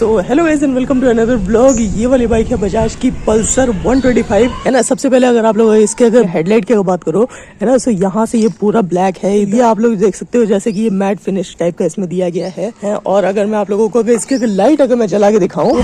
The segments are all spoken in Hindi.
So hello guys and welcome to another blog. ये वाली बाइक है बजाज की पल्सर 125 है ना। सबसे पहले अगर आप लोग इसके अगर हेडलाइट की बात करो है ना, तो यहाँ से ये पूरा ब्लैक है। ये आप लोग देख सकते हो जैसे कि ये मैट फिनिश टाइप का इसमें दिया गया है। और अगर मैं आप लोगों को अगर इसके लाइट अगर मैं जला के दिखाऊं,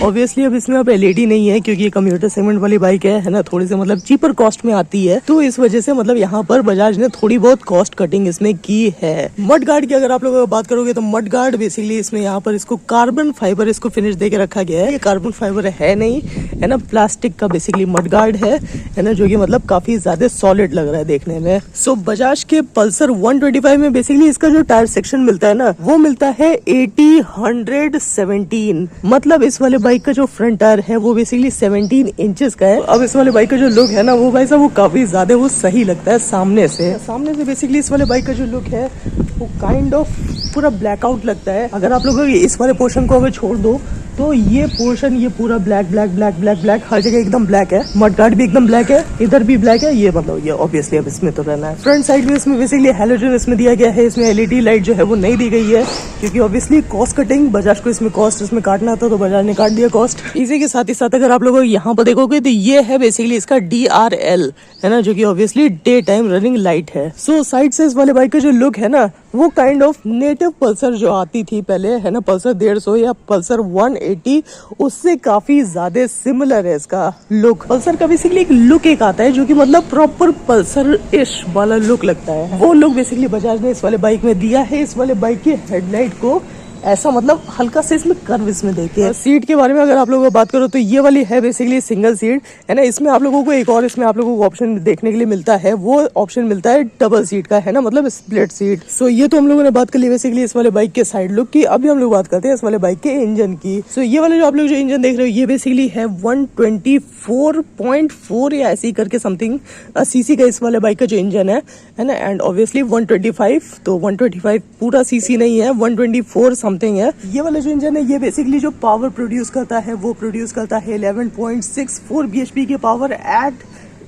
ऑब्वियसली अब इसमें अब एलईडी नहीं है क्योंकि ये कम्यूटर सेगमेंट वाली बाइक है ना, थोड़ी सी मतलब चीपर कॉस्ट में आती है, तो इस वजह से मतलब यहाँ पर बजाज ने थोड़ी बहुत कॉस्ट कटिंग इसमें की है। मड गार्ड की अगर आप लोग बात करोगे तो मड गार्ड बेसिकली इसमें यहाँ पर इसको कार्बन फाइबर इसको फिनिश देके रखा गया है। ये कार्बन फाइबर है नहीं है ना, प्लास्टिक का बेसिकली मड गार्ड है ना, जो कि मतलब काफी ज्यादा सॉलिड लग रहा है देखने में। सो बजाज के पल्सर 125 में बेसिकली इसका जो टायर सेक्शन मिलता है ना, वो मिलता है 80/117। मतलब इस वाले बाइक का जो फ्रंट टायर है वो बेसिकली 17 इंचेस का है। अब इस वाले बाइक का जो लुक है ना, वो भाई साहब वो काफी ज्यादा वो सही लगता है सामने से बेसिकली इस वाले बाइक का जो लुक है वो काइंड ऑफ पूरा ब्लैकआउट लगता है। अगर आप लोग इस वाले पोर्शन को अगर छोड़ दो तो ये पोर्शन ये पूरा black black black black black हर जगह एकदम ब्लैक है। मड गार्ड भी एकदम ब्लैक है, इधर भी ब्लैक है। ये मतलब ये ऑब्वियसली अब इसमें तो रहना है। फ्रंट साइड में इसमें बेसिकली हैलोजन इसमें दिया गया है। इसमें एलईडी लाइट जो है वो नहीं दी गई है क्योंकि ऑब्वियसली कॉस्ट कटिंग, बजाज को इसमें कॉस्ट इसमें काटना था तो बजाज ने काट दिया कॉस्ट। इसी के साथ ही साथ अगर आप लोग यहाँ पर देखोगे तो ये है बेसिकली इसका DRL है ना, जो कि obviously day time running light है। सो साइड से इस वाले बाइक का जो लुक है ना, वो काइंड ऑफ नेटिव पल्सर जो आती थी पहले है ना, पल्सर 150 या पल्सर 180, उससे काफी ज्यादा सिमिलर है इसका लुक। पल्सर का बेसिकली एक लुक एक आता है जो कि मतलब प्रॉपर पल्सर इश वाला लुक लगता है, वो लुक बेसिकली बजाज ने इस वाले बाइक में दिया है। इस वाले बाइक के हेडलाइट को ऐसा मतलब हल्का से इसमें कर्व इसमें देखिए। सीट के बारे में अगर आप लोगों को बात करो तो ये वाली है बेसिकली सिंगल सीट है ना। इसमें आप लोगों को एक और इसमें आप लोगों को ऑप्शन देखने के लिए मिलता है, वो ऑप्शन मिलता है डबल सीट का है ना, मतलब स्प्लिट सीट। सो ये तो हम लोगों ने बात कर ली बेसिकली इस वाले बाइक के साइड लुक की। अभी हम लोग बात करते हैं इस वाले बाइक के इंजन की। सो ये वाले जो आप लोग जो इंजन देख रहे हो ये बेसिकली है 124.4 या ऐसी करके समथिंग सीसी का इस वाले बाइक का जो इंजन है ना। एंड ऑब्वियसली 125 तो 125 पूरा सीसी नहीं है, 124 समथिंग है। ये वाला जो इंजन है ये बेसिकली जो पावर प्रोड्यूस करता है वो प्रोड्यूस करता है 11.64 bhp के पावर एट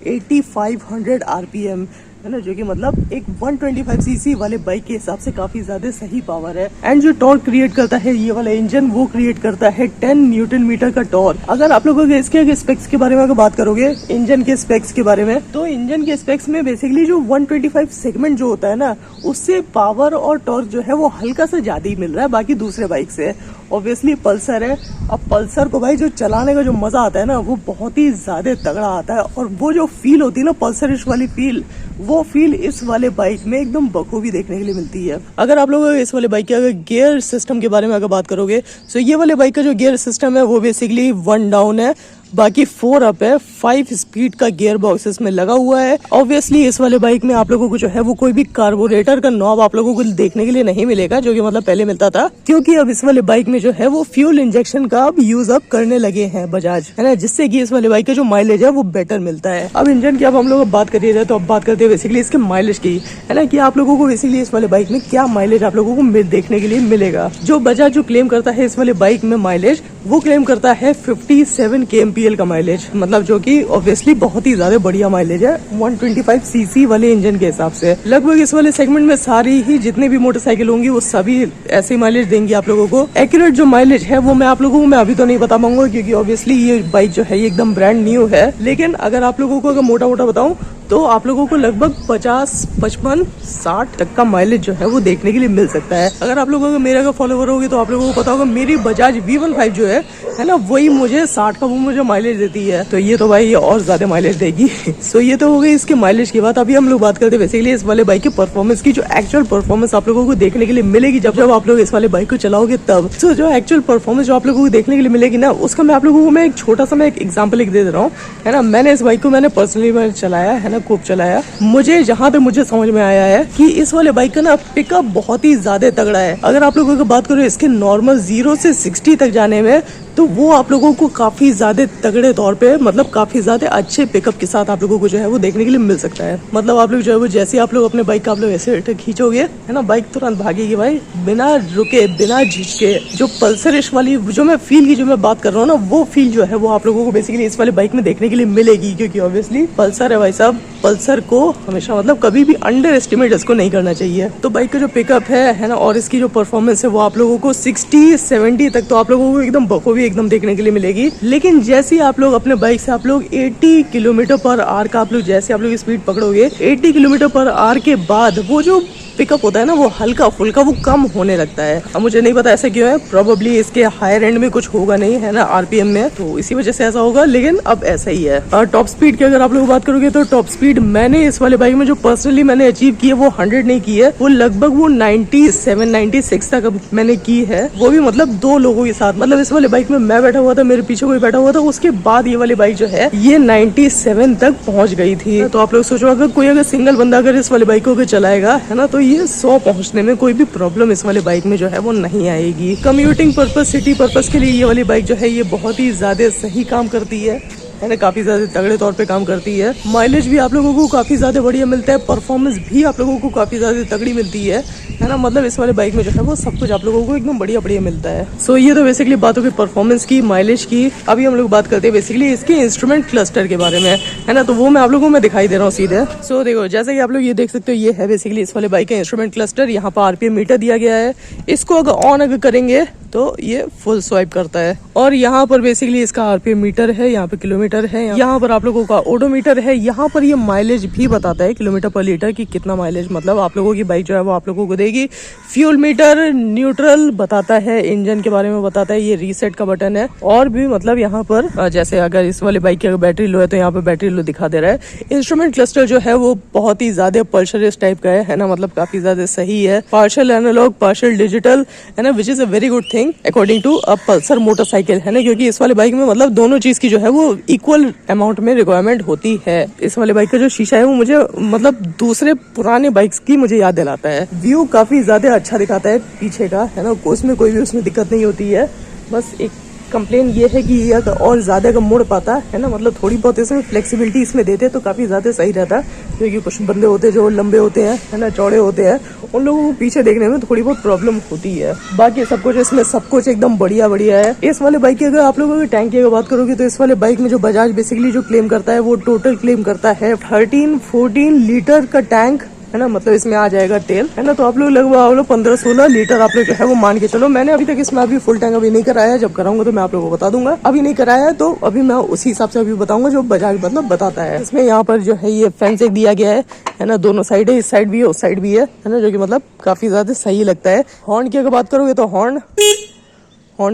8500 RPM है ना, जो कि मतलब एक 125 सीसी वाले बाइक के हिसाब से काफी ज्यादा सही पावर है। एंड जो टॉर्क क्रिएट करता है ये वाला इंजन, वो क्रिएट करता है 10 न्यूटन मीटर का टॉर्क। अगर आप लोगों के इसके स्पेक्स के बारे में अगर बात करोगे, इंजन के स्पेक्स के बारे में, तो इंजन के स्पेक्स में बेसिकली जो 125 सेगमेंट जो होता है ना, उससे पावर और टॉर्क जो है वो हल्का सा ज्यादा ही मिल रहा है बाकी दूसरे बाइक से। ऑब्वियसली पल्सर है, अब पल्सर को भाई जो चलाने का जो मजा आता है ना, वो बहुत ही ज्यादा तगड़ा आता है। और वो जो फील होती है ना पल्सर वाली फील, वो फील इस वाले बाइक में एकदम बखूबी देखने के लिए मिलती है। अगर आप लोग इस वाले बाइक के अगर गियर सिस्टम के बारे में अगर बात करोगे, तो ये वाले बाइक का जो गियर सिस्टम है वो बेसिकली 1 डाउन है, बाकी 4 अप है। 5 स्पीड का गियर बॉक्स इसमें लगा हुआ है। ऑब्वियसली इस वाले बाइक में आप लोगों को जो है वो कोई भी कार्बोरेटर का नॉब आप लोगों को देखने के लिए नहीं मिलेगा, जो कि मतलब पहले मिलता था, क्योंकि अब इस वाले बाइक में जो है वो फ्यूल इंजेक्शन का अब यूज अप करने लगे हैं बजाज है ना, जिससे कि इस वाले बाइक का जो माइलेज है वो बेटर मिलता है। अब इंजन की अब हम लोग बात करिए तो अब बात करते हैं बेसिकली इसके माइलेज की है ना, कि आप लोगों को बेसिकली इस वाले बाइक में क्या माइलेज आप लोगों को देखने के लिए मिलेगा। जो बजाज जो क्लेम करता है इस वाले बाइक में माइलेज, वो क्लेम करता है 57 kmpl का माइलेज, मतलब जो कि ऑब्वियसली बहुत ही ज्यादा बढ़िया माइलेज है 125 सीसी वाले इंजन के हिसाब से। लगभग इस वाले सेगमेंट में सारी ही जितने भी मोटरसाइकिल होंगी वो सभी ऐसे माइलेज देंगी आप लोगों को। एक्यूरेट जो माइलेज है वो मैं आप लोगों को मैं अभी तो नहीं बता पाऊंगा क्योंकि ऑब्वियसली ये बाइक जो है ये एकदम ब्रांड न्यू है, लेकिन अगर आप लोगों को अगर मोटा मोटा बताऊं तो आप लोगों को लगभग 50, 55, 60 तक का माइलेज जो है वो देखने के लिए मिल सकता है। अगर आप लोगों को मेरे अगर फॉलोवर होगी तो आप लोगों को पता होगा मेरी बजाज V15 जो है ना, वही मुझे 60 का वो मुझे माइलेज देती है, तो ये तो भाई ये और ज्यादा माइलेज देगी। सो ये तो हो गई इसके माइलेज की बात। अभी हम लोग बात करते हैं बेसिकली इस वाले बाइक की परफॉर्मेंस की, जो एक्चुअल परफॉर्मेंस आप लोगों को देखने के लिए मिलेगी जब आप लोग इस वाले बाइक को चलाओगे तब। सो जो एक्चुअल परफॉर्मेंस जो आप लोगों को देखने के लिए मिलेगी ना, उसका मैं आप लोगों को मैं एक छोटा सा मैं एक एग्जाम्पल दे रहा हूँ है ना। मैंने इस बाइक को मैंने पर्सनली चलाया है ना, खूब चलाया। मुझे जहाँ तक मुझे समझ में आया है कि इस वाले बाइक का ना पिकअप बहुत ही ज्यादा तगड़ा है। अगर आप लोगों की बात करो इसके नॉर्मल 0 से 60 तक जाने में तो वो आप लोगों को काफी ज्यादा तगड़े तौर पे, मतलब काफी ज्यादा अच्छे पिकअप के साथ आप लोगों को जो है वो देखने के लिए मिल सकता है। मतलब आप लोग जो है वो जैसे आप लोग अपने बाइक का आप लोग ऐसे खींचोगे है ना, बाइक तुरंत भागेगी भाई, बिना रुके बिना झिझके। जो पल्सर इश वाली जो मैं फील की जो मैं बात कर रहा हूँ ना, वो फील जो है वो आप लोगों को बेसिकली इस वाले बाइक में देखने के लिए मिलेगी, क्योंकि ऑब्वियसली पल्सर है भाई साहब। पल्सर को हमेशा मतलब कभी भी अंडर एस्टिमेट इसको नहीं करना चाहिए। तो बाइक का जो पिकअप है ना, और इसकी जो परफॉर्मेंस है वो आप लोगों को 60-70 तक तो आप लोगों को एकदम बखूबी एकदम देखने के लिए मिलेगी। लेकिन जैसे आप लोग अपने बाइक से आप लोग 80 किलोमीटर पर आवर का आप लोग जैसे आप लोग स्पीड पकड़ोगे, 80 किलोमीटर पर आवर के बाद वो जो पिकअप होता है ना, वो हल्का फुल्का वो कम होने लगता है। अब मुझे नहीं पता ऐसा क्यों है, प्रोबेबली इसके हायर एंड में कुछ होगा नहीं है ना आरपीएम में, तो इसी वजह से ऐसा होगा। लेकिन अब ऐसा ही है। टॉप स्पीड की अगर आप लोग बात करोगे तो टॉप स्पीड मैंने इस वाले बाइक में जो पर्सनली मैंने अचीव की है वो 100 नहीं की है, वो लगभग वो 97-96 तक मैंने की है। वो भी मतलब 2 लोगों के साथ। मतलब इस वाले बाइक में मैं बैठा हुआ था, मेरे पीछे कोई बैठा हुआ था, उसके बाद ये वाली बाइक जो है ये 97 तक पहुंच गई थी। तो आप लोग सोचो अगर सिंगल बंदा अगर इस वाले बाइक को चलाएगा है ना, तो ये 100 पहुंचने में कोई भी प्रॉब्लम इस वाले बाइक में जो है वो नहीं आएगी। कम्यूटिंग पर्पस, सिटी पर्पस के लिए ये वाली बाइक जो है ये बहुत ही ज्यादा सही काम करती है ना, काफी ज्यादा तगड़े तौर पे काम करती है। माइलेज भी आप लोगों को काफी ज्यादा बढ़िया मिलता है, परफॉर्मेंस भी आप लोगों को काफी ज्यादा तगड़ी मिलती है ना। मतलब इस वाले बाइक में जो है वो सब कुछ आप लोगों को एकदम बढ़िया बढ़िया मिलता है। सो ये तो बेसिकली बात होगी परफॉर्मेंस की, माइलेज की। अभी हम लोग बात करते हैं बेसिकली इसके इंस्ट्रूमेंट क्लस्टर के बारे में है ना, तो वो मैं आप लोगों में दिखाई दे रहा हूँ सीधे। सो देखो जैसे कि आप लोग ये देख सकते हो, ये है बेसिकली इस वाले बाइक का इंस्ट्रूमेंट क्लस्टर। यहाँ पर आरपीएम मीटर दिया गया है। इसको अगर ऑन अगर करेंगे तो ये फुल स्वाइप करता है, और यहाँ पर बेसिकली इसका आरपीएम मीटर है, यहाँ पे किलोमीटर है, यहाँ पर आप लोगों का ओडोमीटर है, यहाँ पर ये माइलेज भी बताता है किलोमीटर पर लीटर की कितना माइलेज मतलब आप लोगों की बाइक जो है वो आप लोगों को देगी। फ्यूल मीटर न्यूट्रल बताता है, इंजन के बारे में बताता है, ये रीसेट का बटन है। और भी मतलब यहाँ पर जैसे अगर इस वाले बाइक की अगर बैटरी लो है तो यहाँ पे बैटरी लो दिखा दे रहा है। इंस्ट्रूमेंट क्लस्टर जो है वो बहुत ही ज्यादा पल्सर टाइप का है ना, मतलब काफी ज्यादा सही है। पार्शियल एनालॉग पार्शियल डिजिटल है ना, which is a very good thing according to a Pulsar motorcycle है ना, क्योंकि इस वाले बाइक में मतलब दोनों चीज की जो है वो इक्वल अमाउंट में रिक्वायरमेंट होती है। इस वाले बाइक का जो शीशा है वो मुझे मतलब दूसरे पुराने बाइक्स की मुझे याद दिलाता है। व्यू काफी ज्यादा अच्छा दिखाता है पीछे का है ना, उसमें कोई भी उसमें दिक्कत नहीं होती है। बस एक कंप्लेन ये है कि ये और ज्यादा का मुड़ पाता है ना, मतलब थोड़ी बहुत इसमें फ्लेक्सिबिलिटी इसमें देते तो काफी ज्यादा सही रहता, क्योंकि कुछ बंदे होते हैं जो लंबे होते हैं है ना, चौड़े होते हैं, उन लोगों को पीछे देखने में थोड़ी बहुत प्रॉब्लम होती है। बाकी सब कुछ इसमें सब कुछ एकदम बढ़िया बढ़िया है। इस वाले बाइक की अगर आप लोगों की टैंक की बात करोगे तो इस वाले बाइक में जो बजाज बेसिकली जो क्लेम करता है वो टोटल क्लेम करता है 13-14 लीटर का टैंक है ना, मतलब इसमें आ जाएगा तेल है ना। तो आप लोग लगभग 15-16 लीटर आप लोग जो है वो मान के चलो। मैंने अभी तक इसमें अभी फुल टैंक अभी नहीं कराया है, जब कराऊंगा तो मैं आप लोगों को बता दूंगा। अभी नहीं कराया है तो अभी मैं उसी हिसाब से अभी बताऊंगा जो बजाज मतलब बताता है। इसमें यहाँ पर जो है ये फेंस एक दिया गया है ना, दोनों साइड है, इस साइड भी है उस साइड भी है ना, जो की मतलब काफी ज्यादा सही लगता है। हॉर्न की अगर बात करोगे तो हॉर्न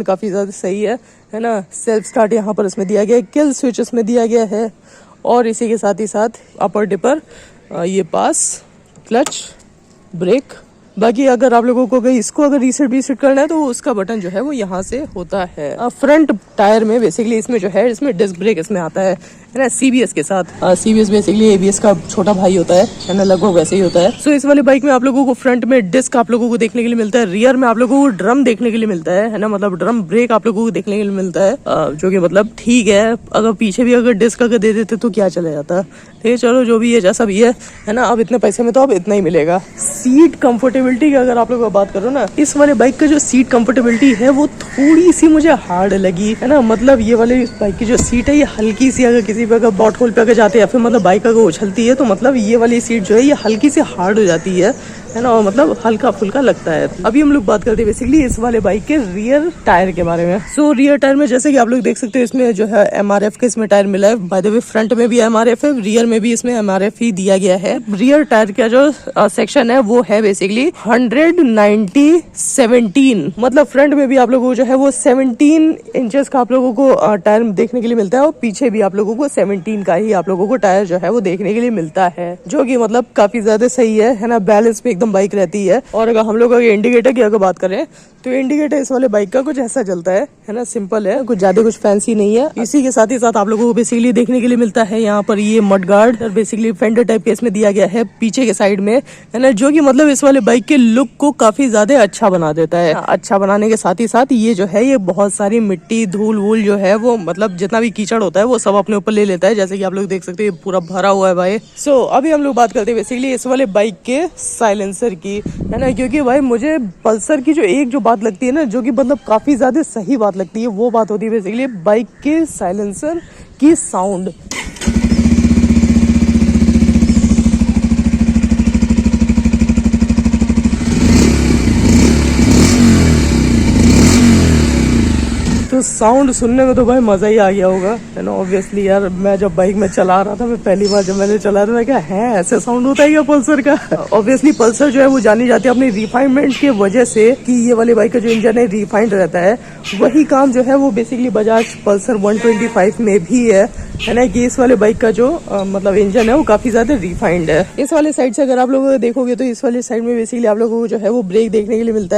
काफी ज्यादा सही है ना। सेल्फ स्टार्ट यहाँ पर इसमें दिया गया है, किल स्विच इसमें दिया गया है, और इसी के साथ ही साथ अपर डिपर, ये पास, क्लच, ब्रेक। बाकी अगर आप लोगों को इसको अगर रीसेट करना है तो उसका बटन जो है वो यहाँ से होता है। फ्रंट टायर में बेसिकली इसमें जो है इसमें डिस्क ब्रेक इसमें आता है ना, सीबीएस के साथ। सीबीएस बेसिकली एबीएस का छोटा भाई होता है ना, लगभग वैसे ही होता है। सो इस वाले बाइक में आप लोगों को फ्रंट में डिस्क आप लोगों को देखने के लिए मिलता है, रियर में आप लोगों को ड्रम देखने के लिए मिलता है ना, मतलब ड्रम ब्रेक आप लोगों को देखने के लिए मिलता है, जो कि मतलब ठीक है। अगर पीछे भी अगर डिस्क अगर दे देते तो क्या चला जाता, ठीक है चलो जो भी है जैसा भी है ना, अब इतने पैसे में तो अब इतना ही मिलेगा। सीट कंफर्टेबिलिटी की अगर आप लोग बात करो ना, इस वाले बाइक का जो सीट कंफर्टेबिलिटी है वो थोड़ी सी मुझे हार्ड लगी है ना, मतलब ये वाले बाइक की जो सीट है ये हल्की सी, अगर किसी पे अगर बॉट होल पे अगर जाते हैं या फिर मतलब बाइक अगर उछलती है तो मतलब ये वाली सीट जो है ये हल्की सी हार्ड हो जाती है ना, और मतलब हल्का फुल्का लगता है। अभी हम लोग बात करते हैं बेसिकली इस वाले बाइक के रियर टायर के बारे में। सो रियर टायर में जैसे कि आप लोग देख सकते हो इसमें जो है एमआरएफ का इसमें टायर मिला है। बाय द वे फ्रंट में भी एमआरएफ है, रियर में भी इसमें एमआरएफ ही दिया गया है। रियर टायर का जो सेक्शन है वो है बेसिकली 190/17, मतलब फ्रंट में भी आप लोगों को जो है वो 17 इंचेस का आप लोगों को टायर देखने के लिए मिलता है, और पीछे भी आप लोगों को 17 का ही आप लोगों को टायर जो है वो देखने के लिए मिलता है, जो कि मतलब काफी ज्यादा सही है ना। बैलेंस पे एकदम एकदम बाइक रहती है। और अगर हम लोग अगर इंडिकेटर की अगर बात करें तो इंडिकेटर इस वाले बाइक का कुछ ऐसा चलता है ना, सिंपल है, कुछ ज्यादा कुछ फैंसी नहीं है। इसी के साथ ही साथ आप लोगों को बेसिकली देखने के लिए मिलता है यहाँ पर ये मड गार्ड, और बेसिकली फेंडर टाइप के इसमें दिया गया है पीछे के साइड में, है ना, जो कि मतलब इस वाले बाइक के लुक को काफी ज्यादा अच्छा बना देता है। अच्छा बनाने के साथ ही साथ ये जो है ये बहुत सारी मिट्टी धूल वूल जो है वो मतलब जितना भी कीचड़ होता है वो सब अपने ऊपर ले लेता है, जैसे कि आप लोग देख सकते हैं पूरा भरा हुआ है भाई। सो अभी हम लोग बात करते हैं बेसिकली इस वाले बाइक के साइलेंसर की, है ना, क्योंकि भाई मुझे पल्सर की जो एक जो बात लगती है ना, जो कि मतलब काफी ज्यादा सही बात लगती है, वो बात होती है बेसिकली बाइक के साइलेंसर की साउंड। तो साउंड सुनने में तो भाई मजा ही आ गया होगा, है ना। ऑब्वियसली यार मैं जब बाइक में चला रहा था, मैं पहली बार जब मैंने चला था क्या है ऐसे साउंड होता है क्या पल्सर का। ऑब्वियसली पल्सर जो है वो जानी जाती है अपनी रिफाइनमेंट के वजह से कि ये वाली बाइक का जो इंजन है रिफाइंड रहता है। वही काम जो है वो बेसिकली बजाज पल्सर 125 में भी है ना, कि इस वाले बाइक का जो मतलब इंजन है वो काफी ज्यादा रिफाइंड है। इस वाले साइड से अगर आप लोग देखोगे तो इस वाले साइड में बेसिकली आप लोगों को जो है वो ब्रेक देखने के लिए मिलता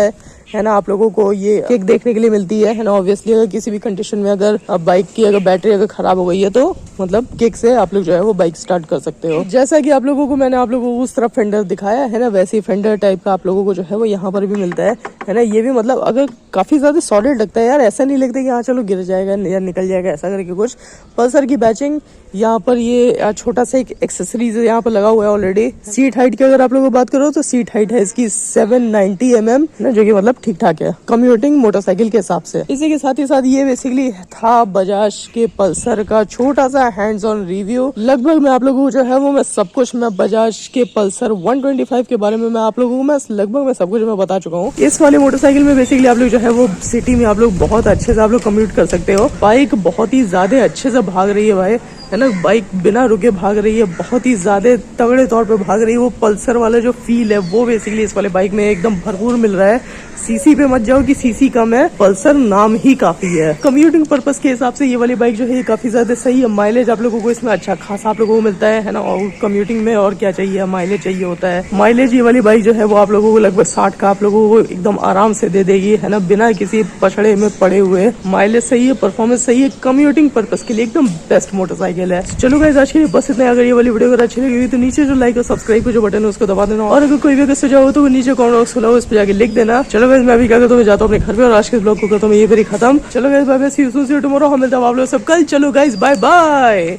है ना, आप लोगों को ये किक देखने के लिए मिलती है ना। ऑब्वियसली अगर किसी भी कंडीशन में अगर बाइक की अगर बैटरी अगर खराब हो गई है तो मतलब किक से आप लोग जो है वो बाइक स्टार्ट कर सकते हो। जैसा कि आप लोगों को मैंने आप लोगों को उस तरफ फेंडर दिखाया है ना, वैसे ही फेंडर टाइप का आप लोगों को जो है वो यहाँ पर भी मिलता है ना। ये भी मतलब अगर काफी ज्यादा सॉलिड लगता है यार, ऐसा नहीं लगता कि हाँ चलो गिर जाएगा या निकल जाएगा ऐसा करके कुछ। पल्सर की बैचिंग यहाँ पर ये छोटा सा एक एक्सेसरीज यहाँ पर लगा हुआ है ऑलरेडी। सीट हाइट की अगर आप लोगों को बात करो तो सीट हाइट है इसकी 790 mm ना, जो कि मतलब ठीक ठाक है कम्यूटिंग मोटरसाइकिल के हिसाब से। इसी के साथ ही साथ ये बेसिकली था बजाज के पल्सर का छोटा सा हैंड्स ऑन रिव्यू। लगभग मैं आप लोगों को जो है वो मैं सब कुछ मैं बजाज के पल्सर 125 के बारे में मैं आप लोगों को मैं लगभग मैं सब कुछ मैं बता चुका हूँ। इस वाले मोटरसाइकिल में बेसिकली आप लोग जो है वो सिटी में आप लोग बहुत अच्छे से आप लोग कम्यूट कर सकते हो। बाइक बहुत ही ज्यादा अच्छे से भाग रही है भाई, है ना। बाइक बिना रुके भाग रही है, बहुत ही ज्यादा तगड़े तौर पे भाग रही है। वो पल्सर वाला जो फील है वो बेसिकली इस वाले बाइक में एकदम भरपूर मिल रहा है। सीसी पे मत जाओ कि सीसी कम है, पल्सर नाम ही काफी है। कम्यूटिंग पर्पस के हिसाब से ये वाली बाइक जो है काफी ज्यादा सही है। माइलेज आप लोगों को इसमें अच्छा खासा आप लोगों को मिलता है ना। और कम्यूटिंग में और क्या चाहिए, माइलेज चाहिए होता है। माइलेज ये वाली बाइक जो है वो आप लोगों को लगभग 60 का आप लोगों को एकदम आराम से दे देगी, है ना, बिना किसी पछड़े में पड़े हुए। माइलेज सही है, परफॉर्मेंस सही है, कम्यूटिंग पर्पस के लिए एकदम बेस्ट मोटरसाइकिल है। चलो गाइस आज के लिए बस इतना। अगर ये वाली वीडियो अगर अच्छी लगी तो नीचे जो लाइक और सब्सक्राइब का जो बटन है उसको दबा देना, और अगर कोई भी अगर सुझाव हो तो नीचे कमेंट बॉक्स खुला हो उस पर जाके लिख देना। चलो गाइस मैं अभी क्या करता हूँ, जाता हूँ अपने घर पे और आज के ब्लॉग को करता हूँ ये फिर खत्म। चलो guys bye bye, see you soon see you tomorrow. हम मिलते हैं आप लोग सब कल। चलो गाइस बाय बाय।